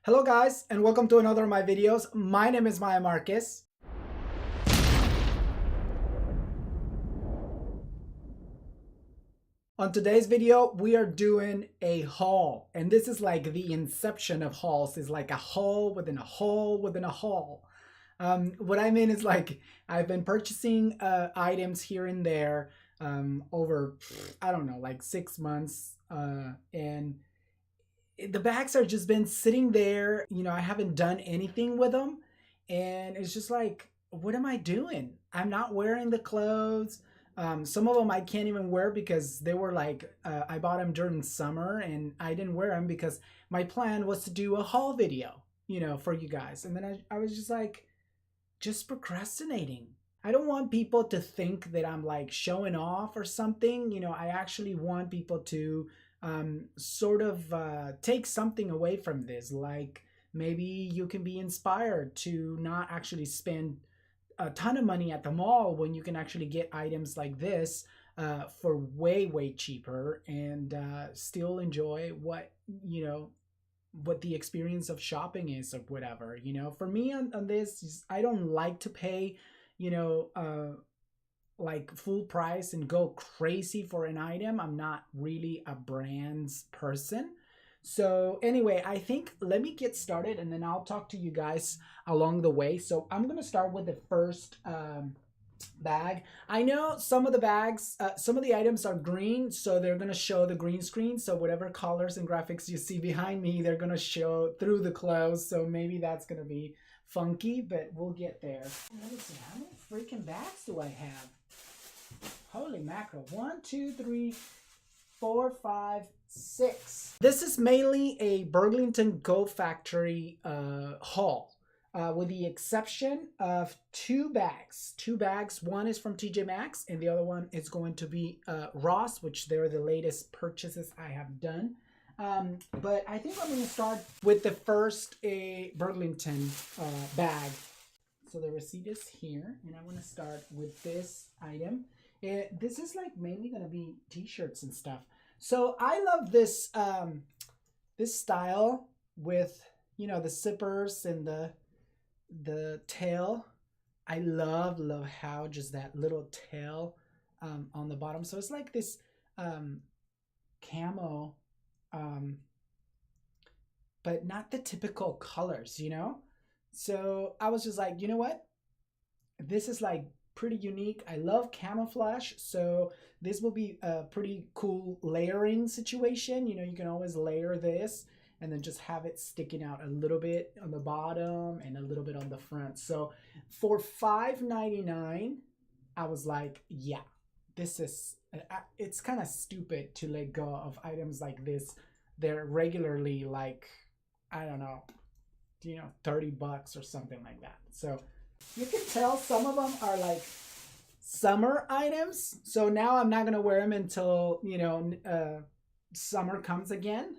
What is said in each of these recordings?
Hello guys, and welcome to another of my videos. My name is Maya Marquez. On today's video, we are doing a haul, and this is like the inception of hauls. It's like a haul within a haul within a haul. What I mean is like I've been purchasing items here and there over, I don't know, like 6 months, and the bags are just been sitting there. I haven't done anything with them, and it's just like, what am I doing? I'm not wearing the clothes. Some of them I can't even wear because they were like, I bought them during summer and I didn't wear them because my plan was to do a haul video, for you guys. And then I was just like, just procrastinating. I don't want people to think that I'm like showing off or something. I actually want people to sort of take something away from this. Like maybe you can be inspired to not actually spend a ton of money at the mall when you can actually get items like this for way cheaper and still enjoy what the experience of shopping is or whatever. For me on this, I don't like to pay like full price and go crazy for an item. I'm not really a brands person. So anyway, I think let me get started and then I'll talk to you guys along the way. So I'm gonna start with the first bag. I know some of the bags, some of the items are green, so they're gonna show the green screen. So whatever colors and graphics you see behind me, they're gonna show through the clothes. So maybe that's gonna be funky, but we'll get there. Let me see, how many freaking bags do I have? Holy mackerel. 1, 2, 3, 4, 5, 6. This is mainly a Burlington Go Factory haul, with the exception of two bags. One is from TjMaxx and the other one is going to be Ross, which they're the latest purchases I have done. But I think I'm going to start with the first Burlington bag. So the receipt is here, and I'm going to start with this item. This is like mainly going to be t-shirts and stuff. So I love this this style with the zippers and the tail. I love how just that little tail on the bottom. So it's like this camo, but not the typical colors. So I was just like, you know what? This is like pretty unique. I love camouflage, so this will be a pretty cool layering situation. You can always layer this and then just have it sticking out a little bit on the bottom and a little bit on the front. So for $5.99, I was like, yeah, this is, it's kind of stupid to let go of items like this. They're regularly like, I don't know, $30 or something like that. So you can tell some of them are like summer items. So now I'm not going to wear them until, summer comes again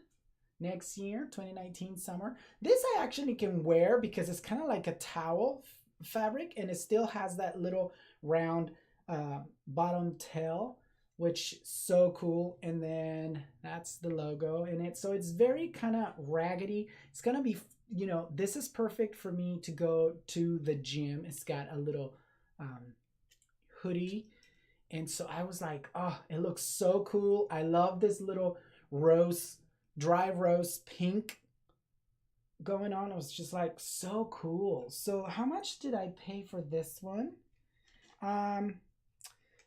next year, 2019 summer. This I actually can wear because it's kind of like a towel fabric and it still has that little round bottom tail, which is so cool. And then that's the logo in it. So it's very kind of raggedy. It's going to be, this is perfect for me to go to the gym. It's got a little hoodie. And so I was like, oh, it looks so cool. I love this little dry rose pink going on. It was just like so cool. So how much did I pay for this one?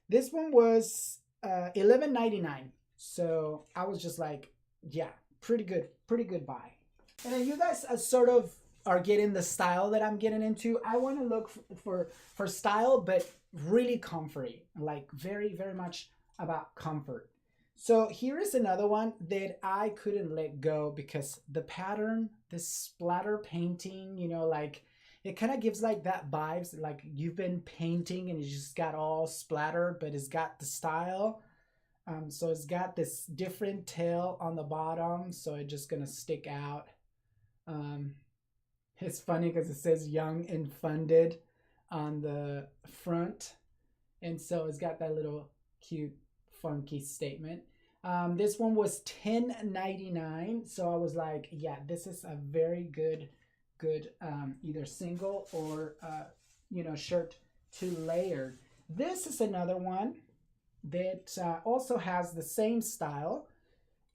This one was $11.99. So I was just like, yeah, pretty good buy. And then you guys sort of are getting the style that I'm getting into. I want to look for style, but really comforty, like very much about comfort. So here is another one that I couldn't let go because the pattern, this splatter painting, like it kind of gives like that vibes, like you've been painting and it just got all splattered, but it's got the style. So it's got this different tail on the bottom, so it's just gonna stick out. It's funny because it says young and funded on the front, and so it's got that little cute funky statement. This one was $10.99. So I was like, yeah, this is a very good either single or shirt to layer. This is another one that also has the same style,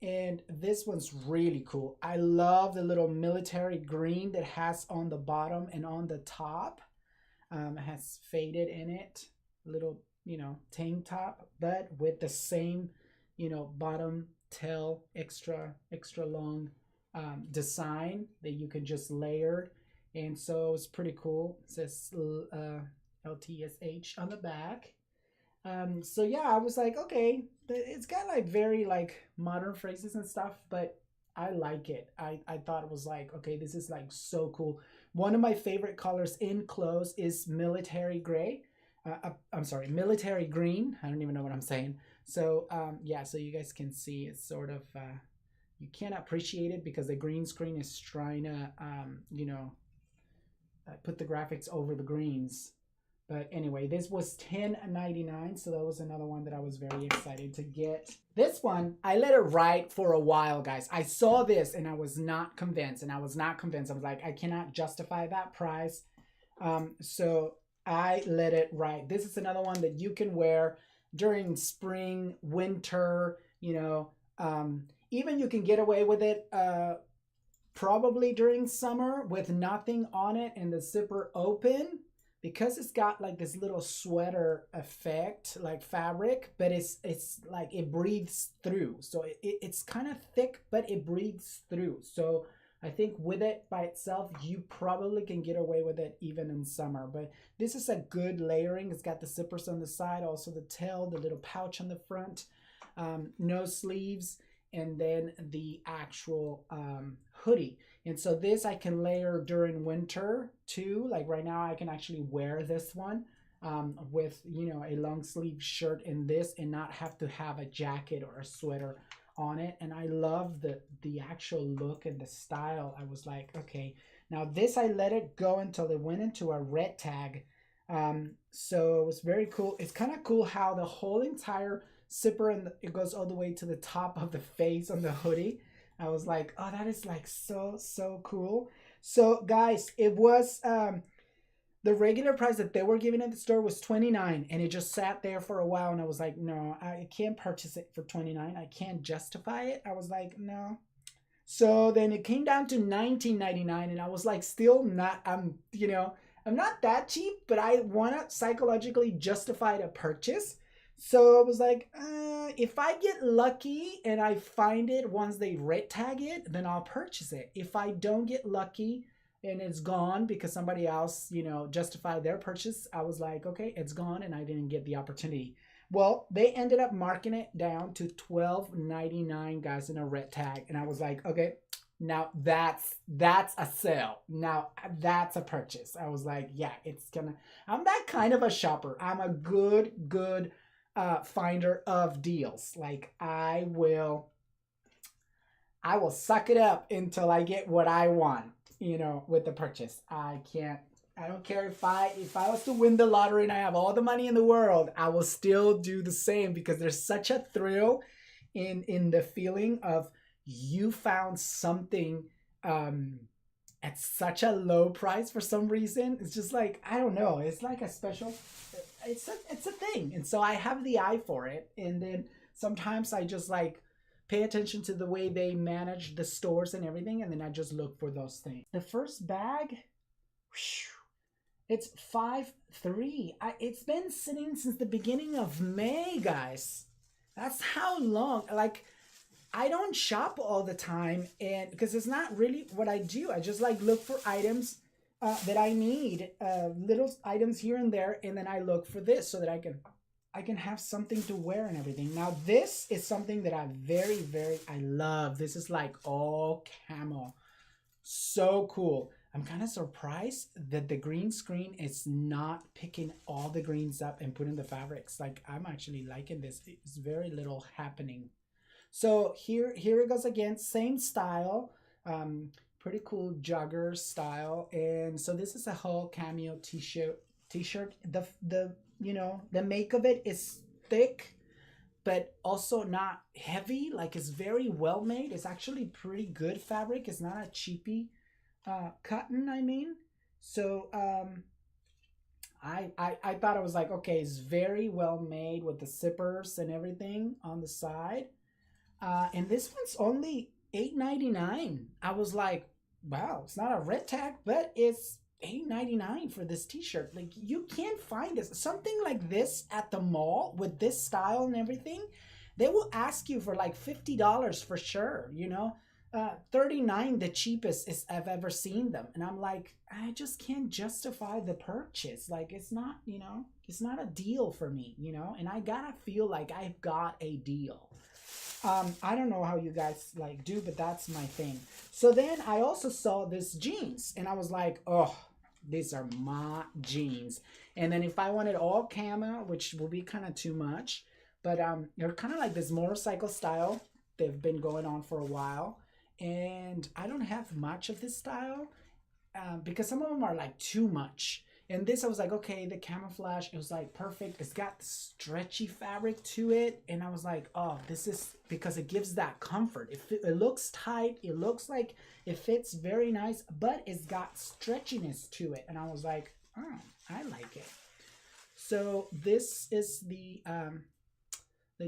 and this one's really cool. I love the little military green that has on the bottom and on the top. It has faded in it, little tank top, but with the same bottom tail, extra long design that you can just layer. And so it's pretty cool. It says LTSH on the back. So yeah, I was like, okay, it's got like very like modern phrases and stuff, but I like it. I thought it was like, okay, this is like so cool. One of my favorite colors in clothes is military gray. I'm sorry, military green. I don't even know what I'm saying. So yeah, so you guys can see it's sort of you can't appreciate it because the green screen is trying to put the graphics over the greens. But anyway, this was $10.99, so that was another one that I was very excited to get. This one, I let it ride for a while, guys. I saw this and I was not convinced, I was like, I cannot justify that price. So I let it ride. This is another one that you can wear during spring, winter, even you can get away with it probably during summer with nothing on it and the zipper open, because it's got like this little sweater effect, like fabric, but it's like it breathes through. So it's kind of thick, but it breathes through. So I think with it by itself, you probably can get away with it even in summer. But this is a good layering. It's got the zippers on the side, also the tail, the little pouch on the front, no sleeves, and then the actual hoodie. And so this I can layer during winter too. Like right now I can actually wear this one with a long sleeve shirt in this and not have to have a jacket or a sweater on it. And I love the actual look and the style. I was like, okay, now this I let it go until it went into a red tag. So it was very cool. It's kind of cool how the whole entire zipper and it goes all the way to the top of the face on the hoodie. I was like, oh, that is like so cool. So guys, it was the regular price that they were giving at the store was $29, and it just sat there for a while, and I was like, no, I can't purchase it for $29. I can't justify it. I was like, no. So then it came down to $19.99, and I was like, still not, I'm not that cheap, but I want to psychologically justify the purchase. So I was like, if I get lucky and I find it once they red tag it, then I'll purchase it. If I don't get lucky and it's gone because somebody else, justified their purchase, I was like, okay, it's gone, and I didn't get the opportunity. Well, they ended up marking it down to $12.99, guys, in a red tag. And I was like, okay, now that's a sale. Now that's a purchase. I was like, yeah, I'm that kind of a shopper. I'm a good finder of deals. Like I will suck it up until I get what I want, with the purchase. I don't care if I was to win the lottery and I have all the money in the world, I will still do the same, because there's such a thrill in the feeling of you found something at such a low price for some reason. It's just like, I don't know, it's like a special, it's a thing. And so I have the eye for it, and then sometimes I just like pay attention to the way they manage the stores and everything, and then I just look for those things. The first bag, it's 5.3. It's been sitting since the beginning of May, guys. That's how long. Like, I don't shop all the time, and because it's not really what I do. I just like look for items that I need, little items here and there, and then I look for this so that I can have something to wear and everything. Now this is something that I I love. This is like all camo, so cool. I'm kind of surprised that the green screen is not picking all the greens up and putting the fabrics. Like, I'm actually liking this. It's very little happening. So here it goes again, same style, pretty cool jogger style. And so this is a whole cameo t-shirt. The make of it is thick, but also not heavy. Like it's very well made. It's actually pretty good fabric. It's not a cheapy cotton, I mean. So I thought it was like, okay, it's very well made with the zippers and everything on the side. And this one's only $8.99. I was like, wow, it's not a red tag, but it's $8.99 for this t-shirt. Like you can't find this something like this at the mall with this style and everything. They will ask you for like $50 for sure, you know. 39 the cheapest is I've ever seen them, and I'm like, I just can't justify the purchase. Like it's not, you know, it's not a deal for me, you know, and I gotta feel like I've got a deal. I don't know how you guys like do, but that's my thing. So then I also saw this jeans, and I was like, oh, these are my jeans. And then if I wanted all camo, which will be kind of too much, but they're kind of like this motorcycle style. They've been going on for a while, and I don't have much of this style because some of them are like too much. And this, I was like, okay, the camouflage, it was like perfect. It's got stretchy fabric to it. And I was like, oh, this is because it gives that comfort. It looks tight. It looks like it fits very nice, but it's got stretchiness to it. And I was like, oh, I like it. So this is the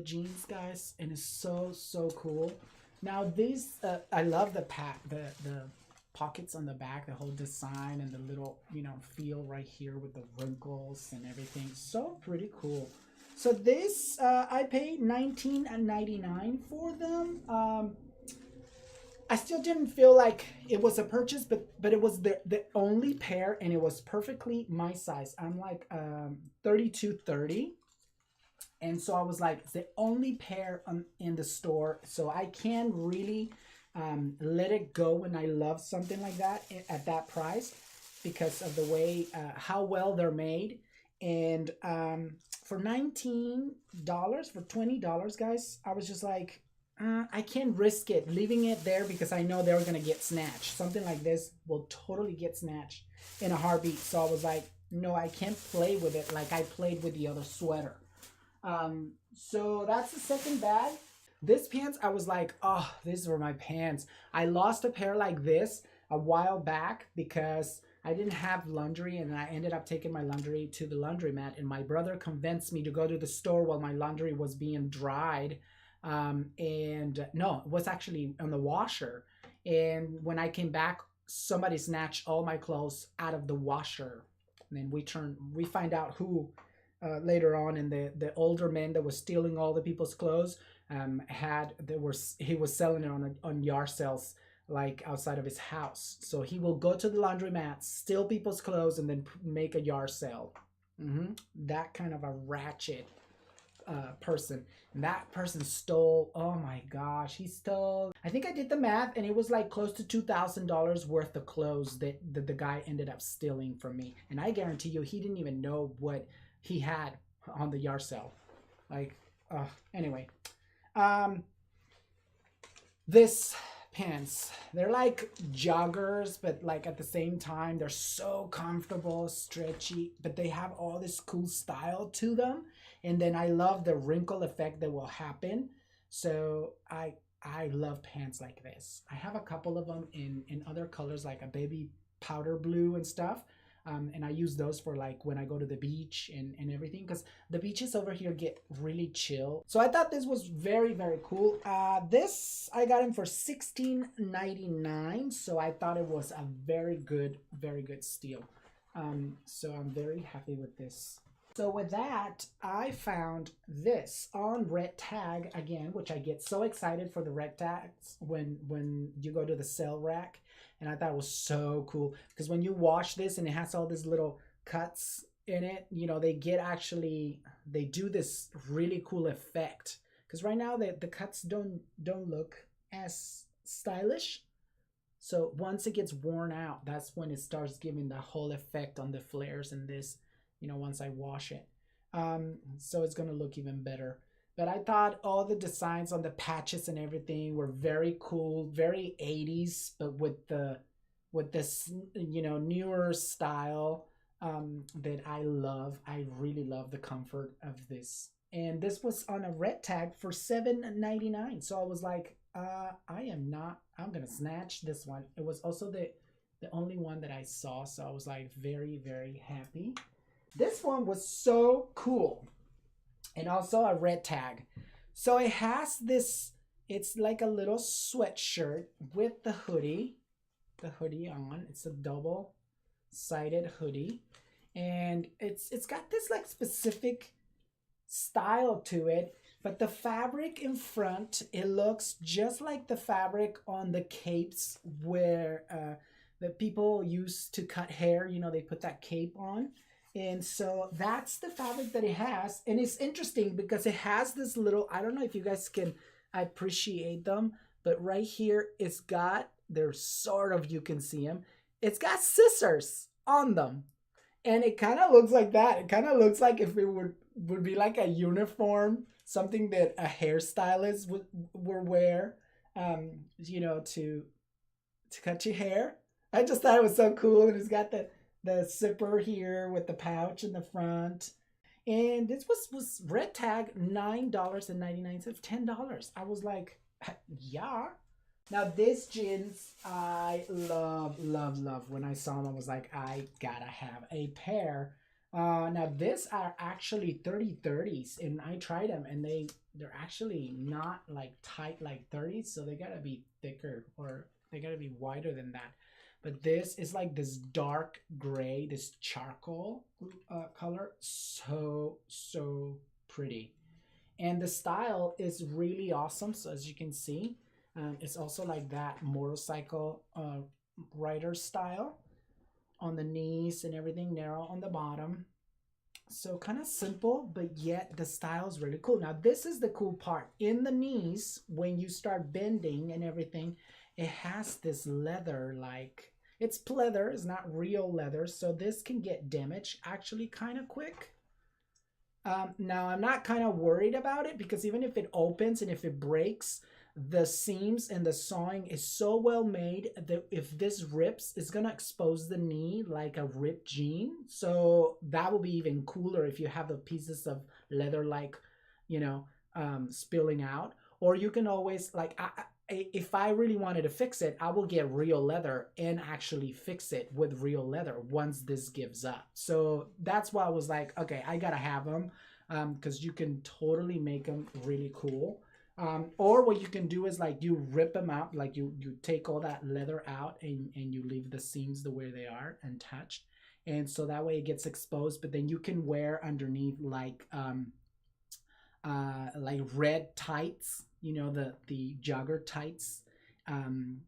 jeans, guys. And it's so, so cool. Now these, I love the pockets on the back, the whole design, and the little, you know, feel right here with the wrinkles and everything. So pretty cool. So this I paid $19.99 for them. I still didn't feel like it was a purchase, but it was the only pair, and it was perfectly my size. I'm like 32-30. And so I was like, it's the only pair in the store, so I can really let it go when I love something like that at that price, because of the way how well they're made. And for $19, for $20, guys, I was just like, I can't risk it leaving it there, because I know they're gonna get snatched. Something like this will totally get snatched in a heartbeat. So I was like, no, I can't play with it like I played with the other sweater. So that's the second bag. This pants, I was like, oh, these were my pants. I lost a pair like this a while back because I didn't have laundry, and I ended up taking my laundry to the laundromat, and my brother convinced me to go to the store while my laundry was being dried. And no, it was actually on the washer. And when I came back, somebody snatched all my clothes out of the washer. And then we find out who later on, and the older man that was stealing all the people's clothes he was selling it on yard sales, like outside of his house. So he will go to the laundromat, steal people's clothes, and then make a yard sale. That kind of a ratchet person. And that person stole, oh my gosh, he stole, I think I did the math, and it was like close to $2,000 worth of clothes that the guy ended up stealing from me. And I guarantee you, he didn't even know what he had on the yard sale. Like, anyway. This pants, they're like joggers, but like at the same time, they're so comfortable, stretchy, but they have all this cool style to them. And then I love the wrinkle effect that will happen. So I love pants like this. I have a couple of them in other colors, like a baby powder blue and stuff. And I use those for like when I go to the beach and everything, because the beaches over here get really chill. So I thought this was very, very cool. This, I got him for $16.99. So I thought it was a very good steal. So I'm very happy with this. So with that, I found this on Red Tag again, which I get so excited for the Red Tags when you go to the sale rack. And I thought it was so cool, because when you wash this and it has all these little cuts in it, you know, they do this really cool effect. Because right now the cuts don't look as stylish. So once it gets worn out, that's when it starts giving the whole effect on the flares in this, you know, once I wash it. So it's gonna look even better. But I thought all the designs on the patches and everything were very cool, very 80s, but with this, you know, newer style that I love. I really love the comfort of this. and this was on a red tag for $7.99. So I was like, I'm gonna snatch this one. It was also the only one that I saw, so I was like very, very happy. This one was so cool, and also a red tag. So it has this, it's like a little sweatshirt with the hoodie on. It's a double-sided hoodie, and it's got this like specific style to it, but the fabric in front, it looks just like the fabric on the capes where that people use to cut hair. You know, they put that cape on. And so that's the fabric that it has. And it's interesting because it has this little, I don't know if you guys can appreciate them, but right here it's got, they're sort of, you can see them, it's got scissors on them. And it kind of looks like that. It kind of looks like if it would be like a uniform, something that a hairstylist would wear, you know, to cut your hair. I just thought it was so cool. And it's got the zipper here with the pouch in the front. And this was red tag $9.99, $10. I was like, yeah. Now this jeans I love. When I saw them, I was like, I gotta have a pair. Now this are actually 30s, and I tried them, and they're actually not like tight like 30s, so they gotta be thicker, or they gotta be wider than that. But this is like this dark gray, this charcoal color, so pretty, and the style is really awesome. So as you can see, it's also like that motorcycle rider style on the knees and everything, narrow on the bottom. So kind of simple, but yet the style is really cool. Now this is the cool part. In the knees, when you start bending and everything, it has this leather, like, it's pleather, it's not real leather, so this can get damaged actually kind of quick. Now I'm not kind of worried about it, because even if it opens and if it breaks, the seams and the sewing is so well made that if this rips, it's gonna expose the knee like a ripped jean. So that will be even cooler if you have the pieces of leather, like, you know, spilling out. Or you can always, like, if I really wanted to fix it, I will get real leather and actually fix it with real leather once this gives up. So that's why I was like, okay, I gotta have them, because you can totally make them really cool. Or what you can do is, like, you rip them out, like you take all that leather out, and you leave the seams the way they are untouched, and so that way it gets exposed. But then you can wear underneath like red tights, you know, the jogger tights, and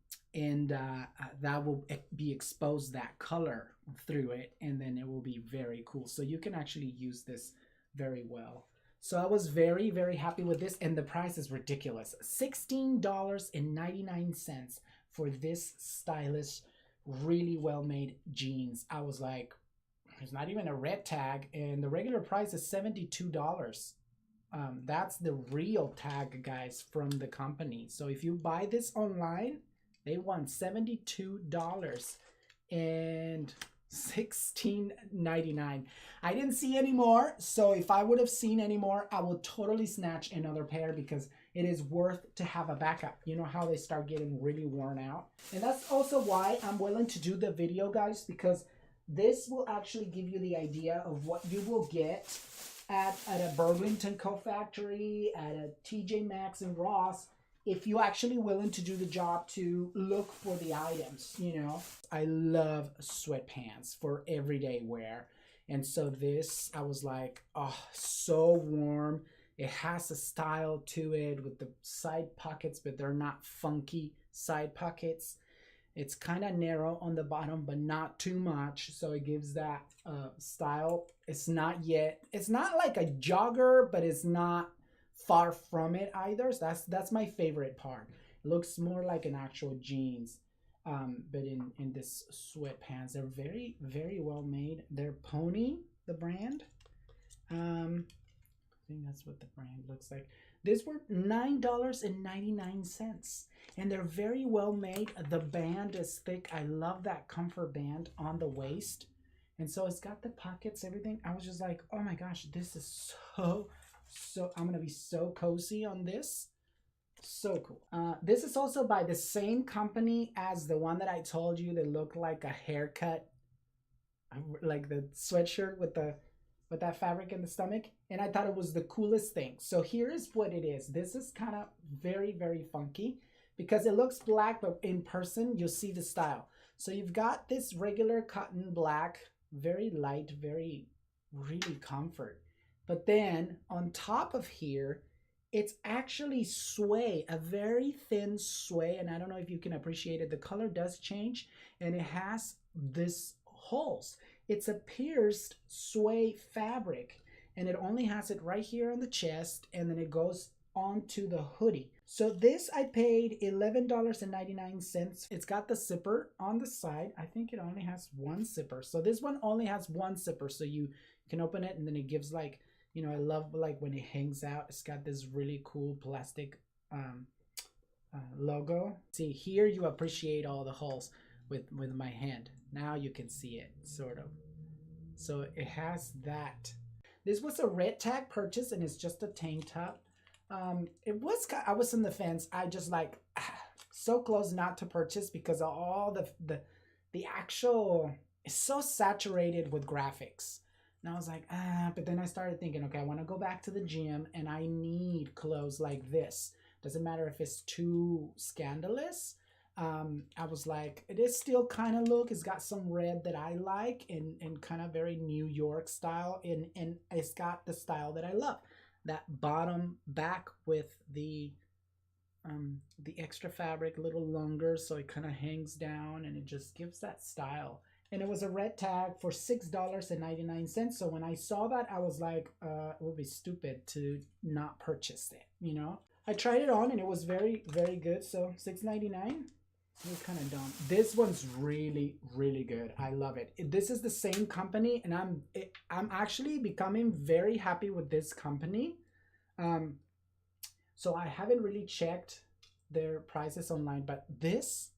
that will be exposed, that color through it, and then it will be very cool. So you can actually use this very well. So I was very, very happy with this, and the price is ridiculous. $16.99 for this stylish, really well-made jeans. I was like, there's not even a red tag, and the regular price is $72. That's the real tag, guys, from the company. So if you buy this online, they want $72 and $16.99. I didn't see any more, so if I would have seen any more, I would totally snatch another pair, because it is worth to have a backup. You know how they start getting really worn out? And that's also why I'm willing to do the video, guys, because this will actually give you the idea of what you will get at a Burlington co-factory, at a TjMaxx and Ross, if you're actually willing to do the job to look for the items. You know, I love sweatpants for everyday wear. And so this, I was like, oh, so warm. It has a style to it with the side pockets, but they're not funky side pockets. It's kind of narrow on the bottom, but not too much. So it gives that style. It's not like a jogger, but it's not far from it either. So that's my favorite part. It looks more like an actual jeans, but in this sweatpants. They're very, very well made. They're Pony, the brand. I think that's what the brand looks like. These were $9.99, and they're very well made. The band is thick. I love that comfort band on the waist, and so it's got the pockets, everything. I was just like, oh my gosh, this is so So I'm gonna be so cozy on this. So cool. This is also by the same company as the one that I told you that looked like a haircut, like the sweatshirt with that fabric in the stomach, and I thought it was the coolest thing. So here is what it is. This is kind of very funky because it looks black, but in person you'll see the style. So you've got this regular cotton black, very light, very really comfort. But then on top of here, it's actually sway, a very thin sway, and I don't know if you can appreciate it. The color does change, and it has this holes. It's a pierced sway fabric, and it only has it right here on the chest, and then it goes onto the hoodie. So this I paid $11.99. It's got the zipper on the side. I think it only has one zipper. So this one only has one zipper, so you can open it, and then it gives like, you know, I love like when it hangs out. It's got this really cool plastic logo. See, here you appreciate all the holes with my hand. Now you can see it, sort of. So it has that. This was a red tag purchase, and it's just a tank top. It was, I was in the fence. I just like so close not to purchase because of all the actual, it's so saturated with graphics. And I was like, but then I started thinking, okay, I want to go back to the gym and I need clothes like this. Doesn't matter if it's too scandalous. I was like, it is still kind of look. It's got some red that I like and kind of very New York style. And it's got the style that I love. That bottom back with the extra fabric a little longer, so it kind of hangs down and it just gives that style. And it was a red tag for $6.99. So when I saw that, I was like, it would be stupid to not purchase it, you know? I tried it on and it was very good. So $6.99. You're kind of dumb. This one's really good. I love it. This is the same company, and I'm actually becoming very happy with this company. So I haven't really checked their prices online, but this,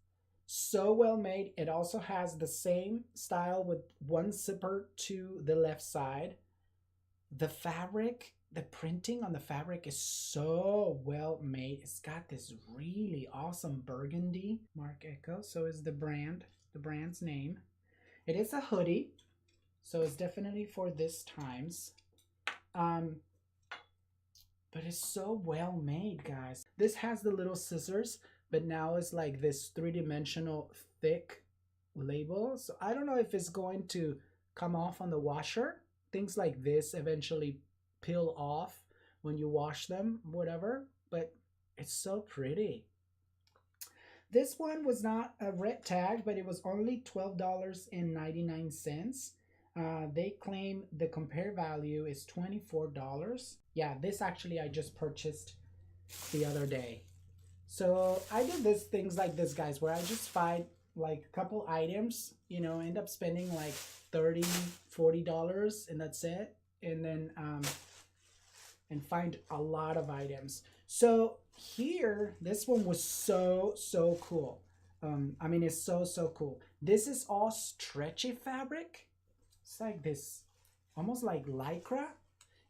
so well made. It also has the same style with one zipper to the left side. The fabric, the printing on the fabric is so well made. It's got this really awesome burgundy. Mark Echo, so is the brand's name. It is a hoodie, so it's definitely for this times. But it's so well made, guys. This has the little scissors, but now it's like this three-dimensional thick label. So I don't know if it's going to come off on the washer. Things like this eventually peel off when you wash them, whatever, but it's so pretty. This one was not a red tag, but it was only $12.99. They claim the compare value is $24. Yeah, this actually I just purchased the other day. So I did things like this, guys, where I just find like a couple items, you know, end up spending like $30, $40, and that's it. And then and find a lot of items. So here, this one was so cool. I mean, it's so cool. This is all stretchy fabric. It's like this, almost like lycra.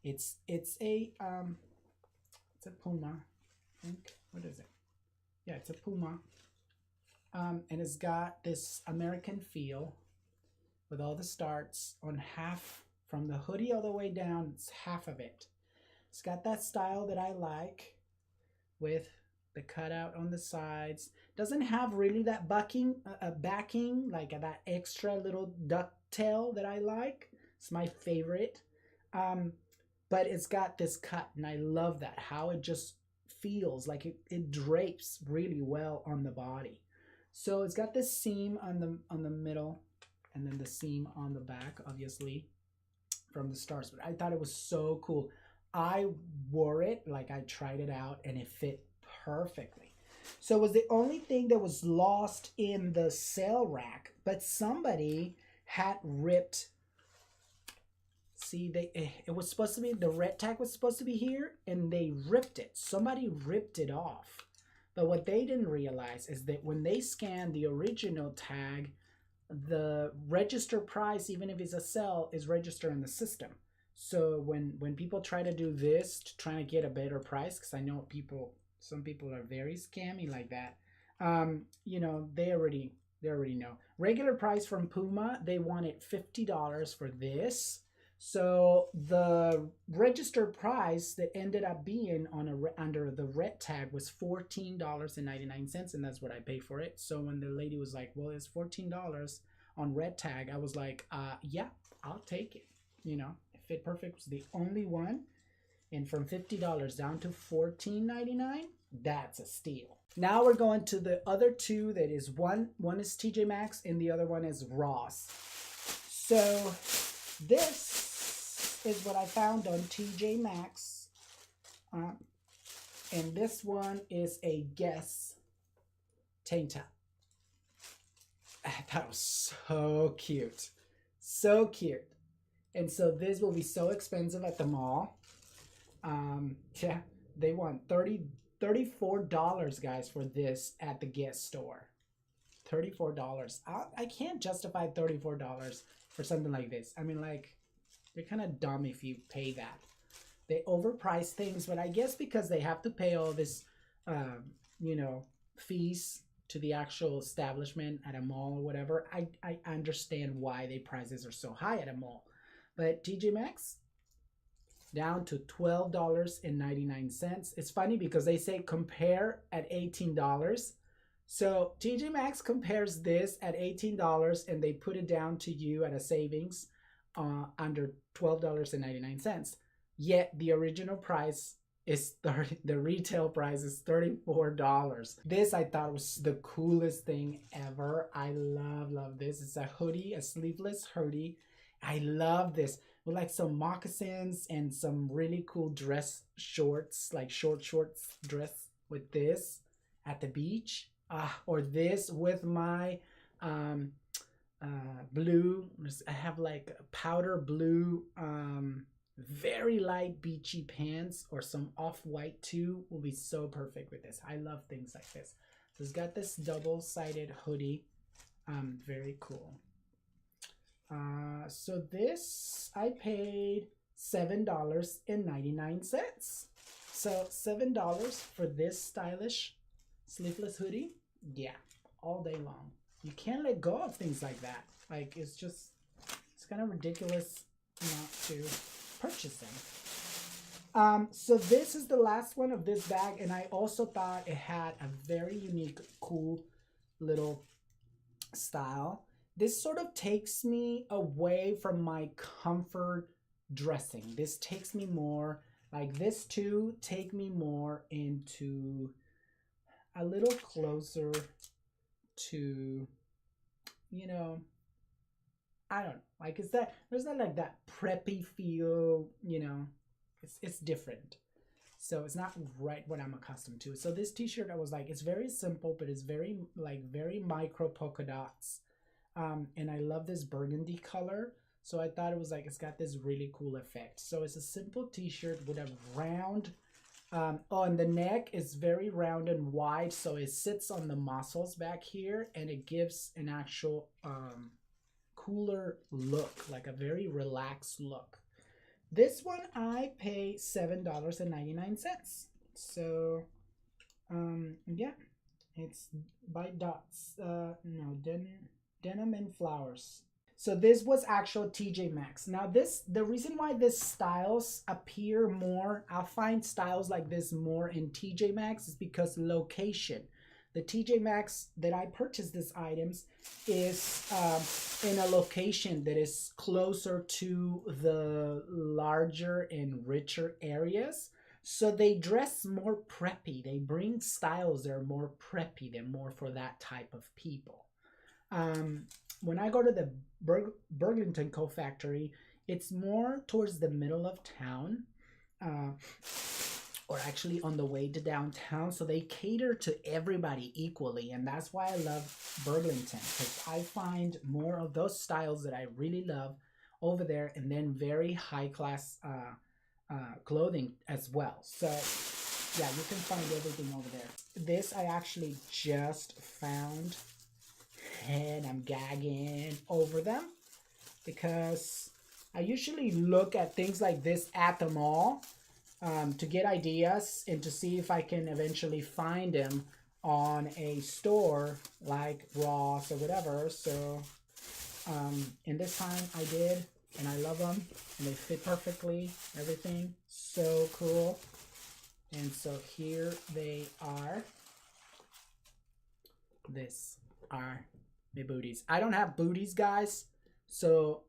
It's a Puma, I think. What is it? Yeah, it's a Puma. And it's got this American feel with all the starts on half, from the hoodie all the way down. It's half of it. It's got that style that I like with the cutout on the sides. Doesn't have really that backing, like that extra little ducktail that I like. It's my favorite. But it's got this cut, and I love that, how it just feels like it drapes really well on the body. So it's got this seam on the middle, and then the seam on the back, obviously, from the stars. But I thought it was so cool. I wore it, like I tried it out, and it fit perfectly. So it was the only thing that was lost in the sale rack, but somebody had ripped. See, it was supposed to be, the red tag was supposed to be here, and they ripped it. Somebody ripped it off. But what they didn't realize is that when they scanned the original tag, the register price, even if it's a sell, is registered in the system. So when people try to do this to try to get a better price, because I know some people are very scammy like that. You know, they already know. Regular price from Puma, they wanted $50 for this. So the registered price that ended up being on under the red tag was $14.99, and that's what I paid for it. So when the lady was like, "Well, it's $14 on red tag," I was like, "Yeah, I'll take it." You know, Fit Perfect was the only one, and from $50 down to $14.99, that's a steal. Now we're going to the other two. That is one is TjMaxx and the other one is Ross. So this is what I found on TjMaxx, and this one is a Guess tank top. That was so cute, so cute. And so this will be so expensive at the mall. Yeah, they want $34, guys, for this at the Guess store. $34. I can't justify $34 for something like this. I mean, like, you're kind of dumb if you pay that. They overprice things, but I guess because they have to pay all this, you know, fees to the actual establishment at a mall or whatever, I understand why the prices are so high at a mall. But TjMaxx, down to $12.99. It's funny because they say compare at $18. So TjMaxx compares this at $18 and they put it down to you at a savings under $12.99. Yet the original price is the retail price is $34. This I thought was the coolest thing ever. I love this. It's a hoodie, a sleeveless hoodie. I love this with like some moccasins and some really cool dress shorts, like shorts dress with this at the beach. Or this with my blue, I have like powder blue very light beachy pants or some off-white too will be so perfect with this. I love things like this. So it's got this double-sided hoodie, very cool. So this I paid $7.99. So $7 for this stylish sleeveless hoodie, yeah, all day long. You can't let go of things like that. Like, it's kind of ridiculous not to purchase them. So this is the last one of this bag, and I also thought it had a very unique, cool little style. This sort of takes me away from my comfort dressing. This takes me more, like this two take me more into a little closer to, you know, I don't know, like there's not like that preppy feel, you know, it's different. So it's not right what I'm accustomed to. So this t-shirt, I was like, it's very simple, but it's very micro polka dots. And I love this burgundy color. So I thought it was like, it's got this really cool effect. So it's a simple t-shirt with a round, on the neck is very round and wide. So it sits on the muscles back here and it gives an actual, cooler look, like a very relaxed look. This one I pay $7.99. So, yeah, it's by Dots. No, Denim and Flowers. So this was actual TjMaxx. Now the reason why this styles appear more, I'll find styles like this more in TjMaxx is because location. The TjMaxx that I purchased these items is in a location that is closer to the larger and richer areas. So they dress more preppy. They bring styles that are more preppy. They're more for that type of people. When I go to the Burlington co-factory, it's more towards the middle of town. Or actually on the way to downtown, so they cater to everybody equally, and that's why I love Burlington, because I find more of those styles that I really love over there, and then very high class clothing as well. So yeah, you can find everything over there. This I actually just found, and I'm gagging over them because I usually look at things like this at the mall to get ideas and to see if I can eventually find them on a store like Ross or whatever. So and this time I did, and I love them, and they fit perfectly, everything, so cool. And so here they are. This are my booties. I don't have booties, guys, so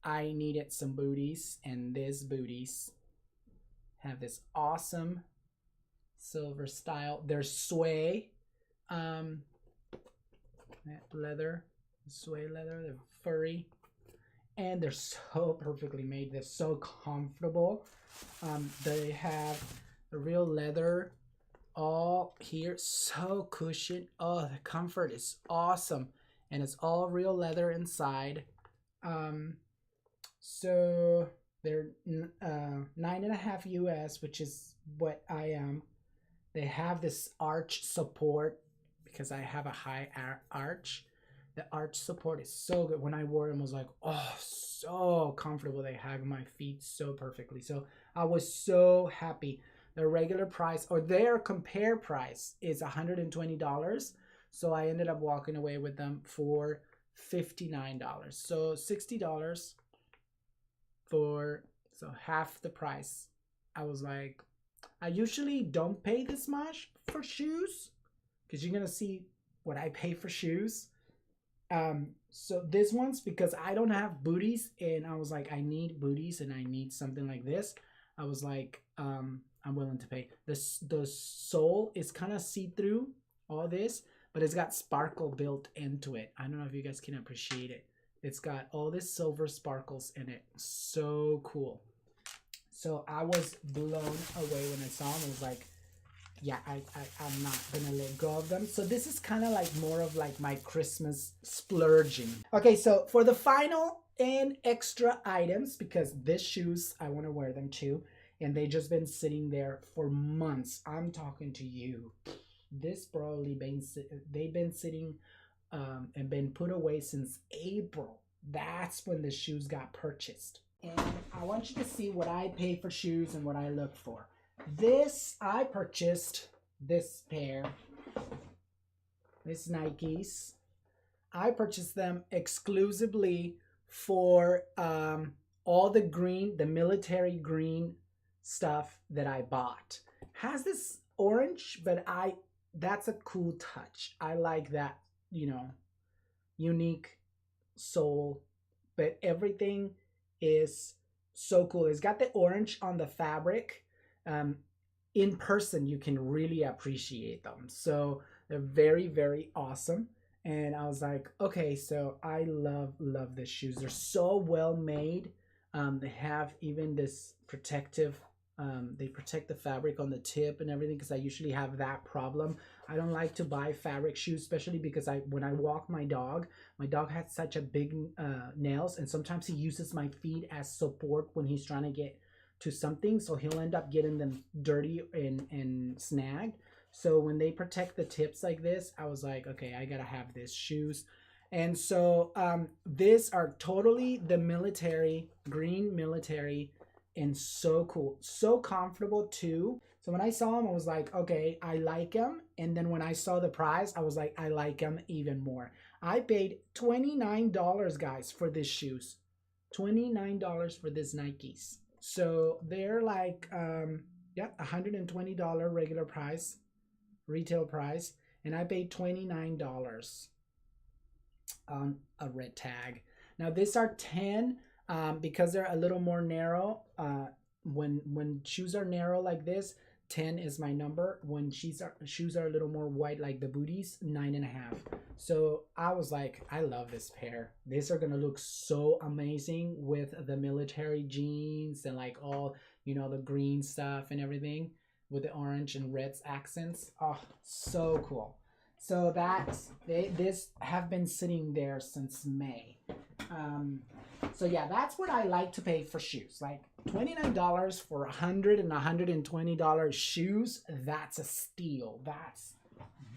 I needed some booties, and these booties have this awesome silver style. They're sway leather, sway leather. They're furry, and they're so perfectly made. They're so comfortable. They have the real leather all here, so cushioned. Oh, the comfort is awesome, and it's all real leather inside. So they're 9.5 US, which is what I am. They have this arch support because I have a high arch. The arch support is so good. When I wore them, I was like, oh, so comfortable. They hug my feet so perfectly. So I was so happy. Their regular price, or their compare price, is $120. So I ended up walking away with them for $59. So $60 for half the price. I was like, I usually don't pay this much for shoes because you're gonna see what I pay for shoes. So this one's because I don't have booties, and I was like, I need booties and I need something like this. I was like, I'm willing to pay. The sole is kind of see-through, all this, but it's got sparkle built into it. I don't know if you guys can appreciate it. It's got all this silver sparkles in it. So cool. So I was blown away when I saw them. I was like, yeah, I'm not gonna let go of them. So this is kind of like more of like my Christmas splurging. Okay, so for the final and extra items, because these shoes, I want to wear them too, and they just been sitting there for months. I'm talking to you. This probably they've been sitting and been put away since April. That's when the shoes got purchased. And I want you to see what I pay for shoes and what I look for. I purchased this pair, this Nikes. I purchased them exclusively for all the military green stuff that I bought. Has this orange, but that's a cool touch. I like that, unique sole, but everything is so cool. It's got the orange on the fabric. In person, you can really appreciate them. So they're very, very awesome. And I was like, okay, so I love the shoes. They're so well made. They have even this protective, they protect the fabric on the tip and everything, because I usually have that problem. I don't like to buy fabric shoes, especially because when I walk my dog has such a big nails, and sometimes he uses my feet as support when he's trying to get to something, so he'll end up getting them dirty and snagged. So when they protect the tips like this, I was like, okay, I gotta have these shoes. And so these are totally the green military, and so cool, so comfortable too. So when I saw them, I was like, okay, I like them. And then when I saw the price, I was like, I like them even more. I paid $29, guys, for these shoes. $29 for these Nikes. So they're like, $120 regular price, retail price, and I paid $29 on a red tag. Now these are 10 because they're a little more narrow. When shoes are narrow like this, 10 is my number. When shoes are a little more wide like the booties, 9.5. So I was like, I love this pair. These are gonna look so amazing with the military jeans and like all, the green stuff and everything with the orange and red accents. Oh, so cool. So this have been sitting there since May. So yeah, that's what I like to pay for shoes. Like $29 for $100 and $120 shoes. That's a steal. That's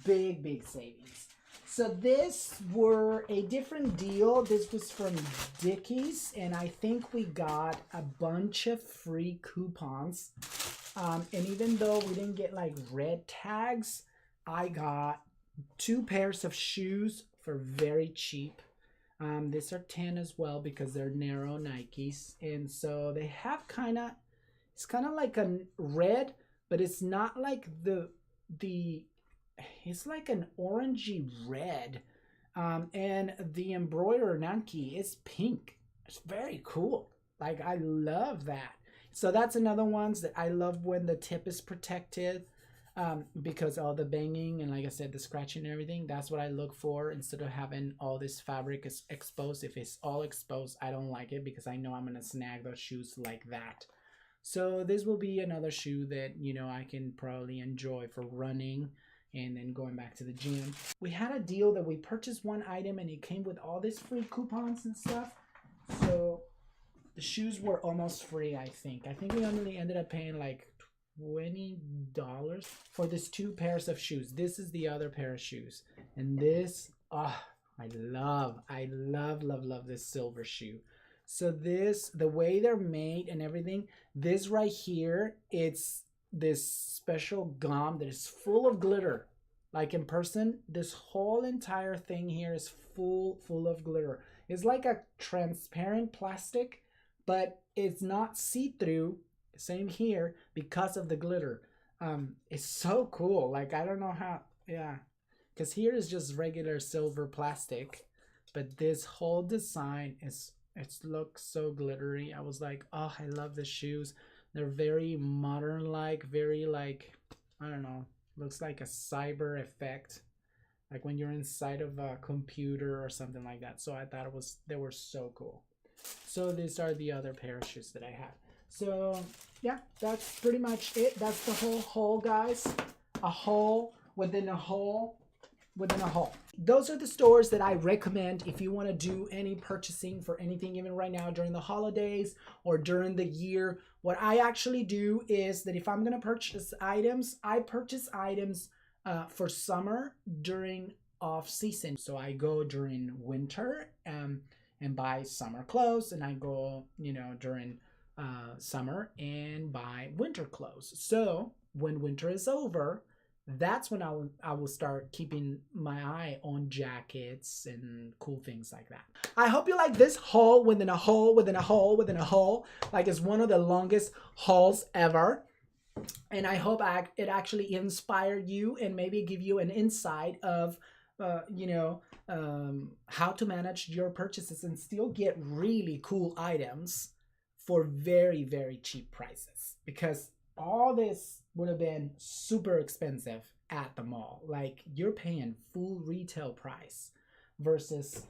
big savings. So this were a different deal. This was from Dickies, and I think we got a bunch of free coupons. And even though we didn't get like red tags, I got 2 pairs of shoes for very cheap. These are 10 as well because they're narrow Nikes, and so they have it's kind of like a red, but it's not like the it's like an orangey red, and the embroidered Nike is pink. It's very cool. Like, I love that. So that's another ones that I love when the tip is protected, because all the banging and, like I said, the scratching and everything, that's what I look for instead of having all this fabric is exposed. If it's all exposed, I don't like it because I know I'm gonna snag those shoes like that. So this will be another shoe that, you know, I can probably enjoy for running and then going back to the gym. We had a deal that we purchased one item and it came with all these free coupons and stuff. So the shoes were almost free, I think. I think we only ended up paying like $20 for this 2 pairs of shoes. This is the other pair of shoes. And this, oh, I love this silver shoe. So this, the way they're made and everything, this right here, it's this special gum that is full of glitter. Like in person, this whole entire thing here is full of glitter. It's like a transparent plastic, but it's not see-through. Same here because of the glitter. It's so cool. Like, I don't know how, yeah, because here is just regular silver plastic, but this whole design is, it looks so glittery. I was like, oh, I love the shoes. They're very modern, like very like, I don't know, looks like a cyber effect, like when you're inside of a computer or something like that. So I thought they were so cool. So these are the other pair of shoes that I have. So yeah, that's pretty much it. That's the whole haul, guys. A haul within a haul within a haul. Those are the stores that I recommend if you want to do any purchasing for anything, even right now during the holidays or during the year. What I actually do is that if I'm going to purchase items, I purchase items for summer during off season. So I go during winter and buy summer clothes, and I go, during summer and buy winter clothes. So when winter is over, that's when I will start keeping my eye on jackets and cool things like that. I hope you like this haul within a haul within a haul within a haul. Like, it's one of the longest hauls ever. And I hope it actually inspired you and maybe give you an insight of, how to manage your purchases and still get really cool items for very, very cheap prices. Because all this would have been super expensive at the mall. Like, you're paying full retail price versus,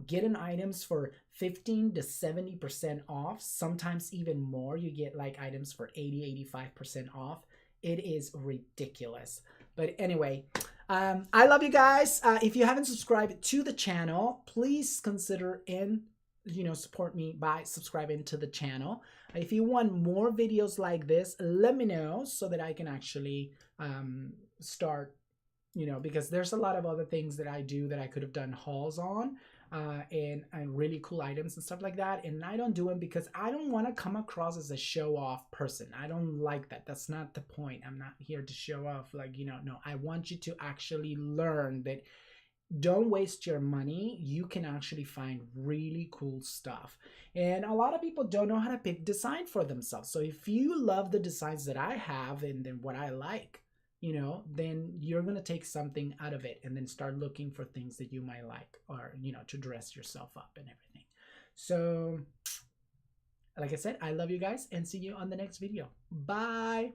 getting items for 15 to 70% off, sometimes even more. You get like items for 80-85% off. It is ridiculous. But anyway, I love you guys. If you haven't subscribed to the channel, please consider support me by subscribing to the channel. If you want more videos like this, let me know so that I can actually start, because there's a lot of other things that I do that I could have done hauls on and really cool items and stuff like that. And I don't do them because I don't want to come across as a show-off person. I don't like that. That's not the point. I'm not here to show off. No, I want you to actually learn that don't waste your money. You can actually find really cool stuff. And a lot of people don't know how to pick design for themselves. So if you love the designs that I have and then what I like, then you're going to take something out of it and then start looking for things that you might like, or, to dress yourself up and everything. So, like I said, I love you guys and see you on the next video. Bye.